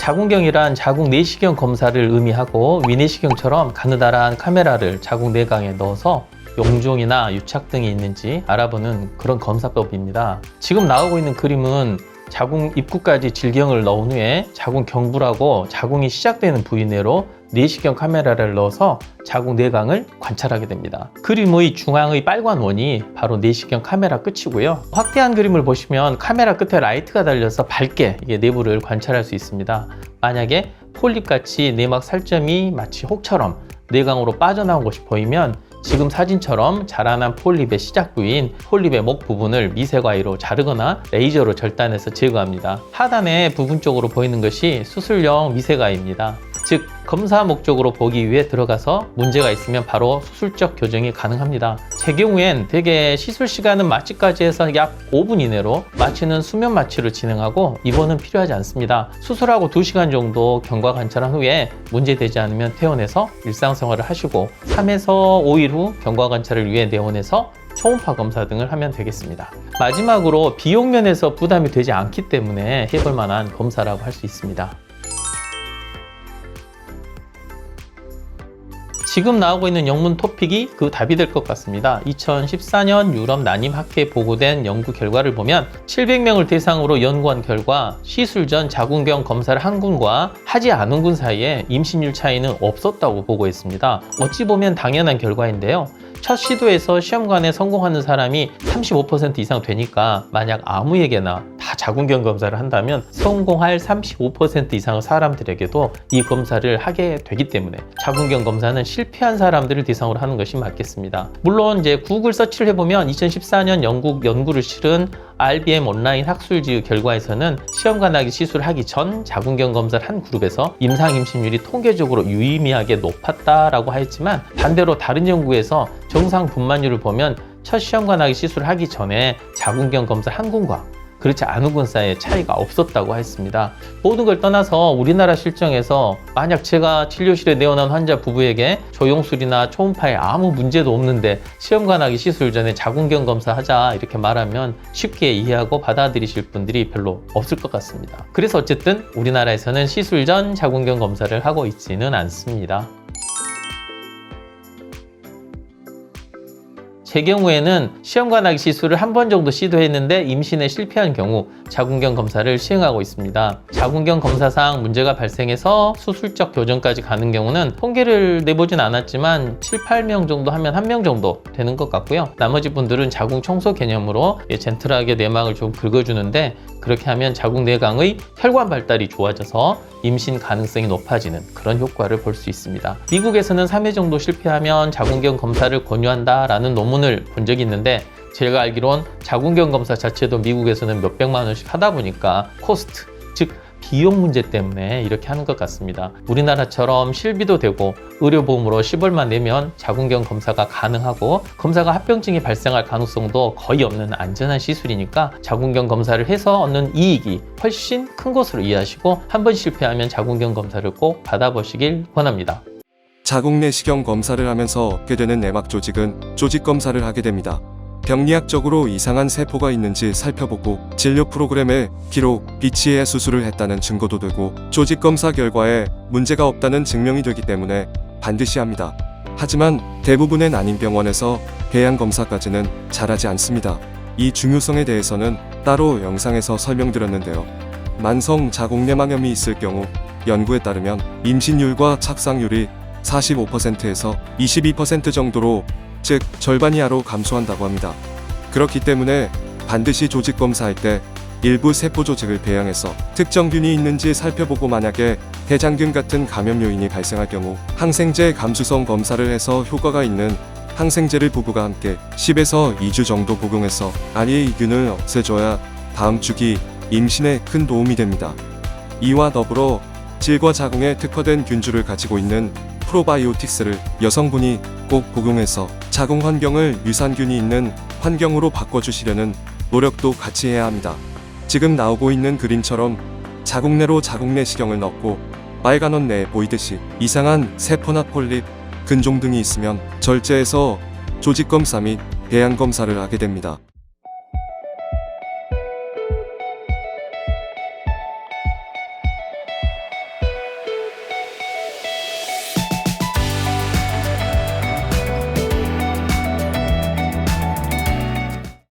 자궁경이란 자궁 내시경 검사를 의미하고 위내시경처럼 가느다란 카메라를 자궁 내강에 넣어서 용종이나 유착 등이 있는지 알아보는 그런 검사법입니다. 지금 나오고 있는 그림은 자궁 입구까지 질경을 넣은 후에 자궁 경부라고 자궁이 시작되는 부위 내로 내시경 카메라를 넣어서 자궁 내강을 관찰하게 됩니다. 그림의 중앙의 빨간 원이 바로 내시경 카메라 끝이고요. 확대한 그림을 보시면 카메라 끝에 라이트가 달려서 밝게 이게 내부를 관찰할 수 있습니다. 만약에 폴립같이 내막 살점이 마치 혹처럼 내강으로 빠져나온 것이 보이면 지금 사진처럼 자라난 폴립의 시작 부위인 폴립의 목 부분을 미세과이로 자르거나 레이저로 절단해서 제거합니다. 하단에 부분 쪽으로 보이는 것이 수술용 미세과이입니다. 즉 검사 목적으로 보기 위해 들어가서 문제가 있으면 바로 수술적 교정이 가능합니다. 제 경우엔 대개 시술 시간은 마취까지 해서 약 5분 이내로 마취는 수면 마취를 진행하고 입원은 필요하지 않습니다. 수술하고 2시간 정도 경과 관찰한 후에 문제되지 않으면 퇴원해서 일상생활을 하시고 3에서 5일 후 경과 관찰을 위해 내원해서 초음파 검사 등을 하면 되겠습니다. 마지막으로 비용 면에서 부담이 되지 않기 때문에 해볼 만한 검사라고 할 수 있습니다. 지금 나오고 있는 영문 토픽이 그 답이 될 것 같습니다. 2014년 유럽 난임학회에 보고된 연구 결과를 보면 700명을 대상으로 연구한 결과 시술 전 자궁경 검사를 한 군과 하지 않은 군 사이에 임신율 차이는 없었다고 보고했습니다. 어찌 보면 당연한 결과인데요. 첫 시도에서 시험관에 성공하는 사람이 35% 이상 되니까 만약 아무에게나 다 자궁경 검사를 한다면 성공할 35% 이상의 사람들에게도 이 검사를 하게 되기 때문에 자궁경 검사는 실패한 사람들을 대상으로 하는 것이 맞겠습니다. 물론 이제 구글 서치를 해보면 2014년 영국 연구를 실은 RBM 온라인 학술지 결과에서는 시험관 하기 시술하기 전 자궁경 검사를 한 그룹에서 임상 임신율이 통계적으로 유의미하게 높았다라고 하였지만 반대로 다른 연구에서 정상 분만율을 보면 첫 시험관 하기 시술을 하기 전에 자궁경 검사 한 군과 그렇지 않은 군 사이에 차이가 없었다고 했습니다. 모든 걸 떠나서 우리나라 실정에서 만약 제가 진료실에 내원한 환자 부부에게 조영술이나 초음파에 아무 문제도 없는데 시험관 하기 시술 전에 자궁경 검사하자 이렇게 말하면 쉽게 이해하고 받아들이실 분들이 별로 없을 것 같습니다. 그래서 어쨌든 우리나라에서는 시술 전 자궁경 검사를 하고 있지는 않습니다. 제 경우에는 시험관 하기 시술을 한 번 정도 시도했는데 임신에 실패한 경우 자궁경 검사를 시행하고 있습니다. 자궁경 검사상 문제가 발생해서 수술적 교정까지 가는 경우는 통계를 내보진 않았지만 7, 8명 정도 하면 1명 정도 되는 것 같고요. 나머지 분들은 자궁 청소 개념으로 젠틀하게 내막을 좀 긁어주는데 그렇게 하면 자궁 내강의 혈관 발달이 좋아져서 임신 가능성이 높아지는 그런 효과를 볼 수 있습니다. 미국에서는 3회 정도 실패하면 자궁경 검사를 권유한다라는 논문을 본 적이 있는데 제가 알기론 자궁경 검사 자체도 미국에서는 몇백만 원씩 하다 보니까 코스트, 즉 비용 문제 때문에 이렇게 하는 것 같습니다. 우리나라처럼 실비도 되고 의료보험으로 10월만 내면 자궁경 검사가 가능하고 검사가 합병증이 발생할 가능성도 거의 없는 안전한 시술이니까 자궁경 검사를 해서 얻는 이익이 훨씬 큰 것으로 이해하시고 한번 실패하면 자궁경 검사를 꼭 받아보시길 권합니다. 자궁 내시경 검사를 하면서 얻게 되는 내막 조직은 조직 검사를 하게 됩니다. 병리학적으로 이상한 세포가 있는지 살펴보고 진료 프로그램에 기록, 비치해 수술을 했다는 증거도 되고 조직 검사 결과에 문제가 없다는 증명이 되기 때문에 반드시 합니다. 하지만 대부분의 난임병원에서 배양 검사까지는 잘하지 않습니다. 이 중요성에 대해서는 따로 영상에서 설명드렸는데요. 만성 자궁내막염이 있을 경우 연구에 따르면 임신율과 착상률이 45%에서 22% 정도로 즉 절반 이하로 감소한다고 합니다. 그렇기 때문에 반드시 조직 검사할 때 일부 세포 조직을 배양해서 특정균이 있는지 살펴보고 만약에 대장균 같은 감염 요인이 발생할 경우 항생제 감수성 검사를 해서 효과가 있는 항생제를 부부가 함께 10에서 2주 정도 복용해서 아예 이 균을 없애줘야 다음 주기 임신에 큰 도움이 됩니다. 이와 더불어 질과 자궁에 특화된 균주를 가지고 있는 프로바이오틱스를 여성분이 꼭 복용해서 자궁 환경을 유산균이 있는 환경으로 바꿔주시려는 노력도 같이 해야 합니다. 지금 나오고 있는 그림처럼 자궁 내로 자궁 내시경을 넣고 빨간 원 내에 보이듯이 이상한 세포나 폴립, 근종 등이 있으면 절제해서 조직 검사 및 배양 검사를 하게 됩니다.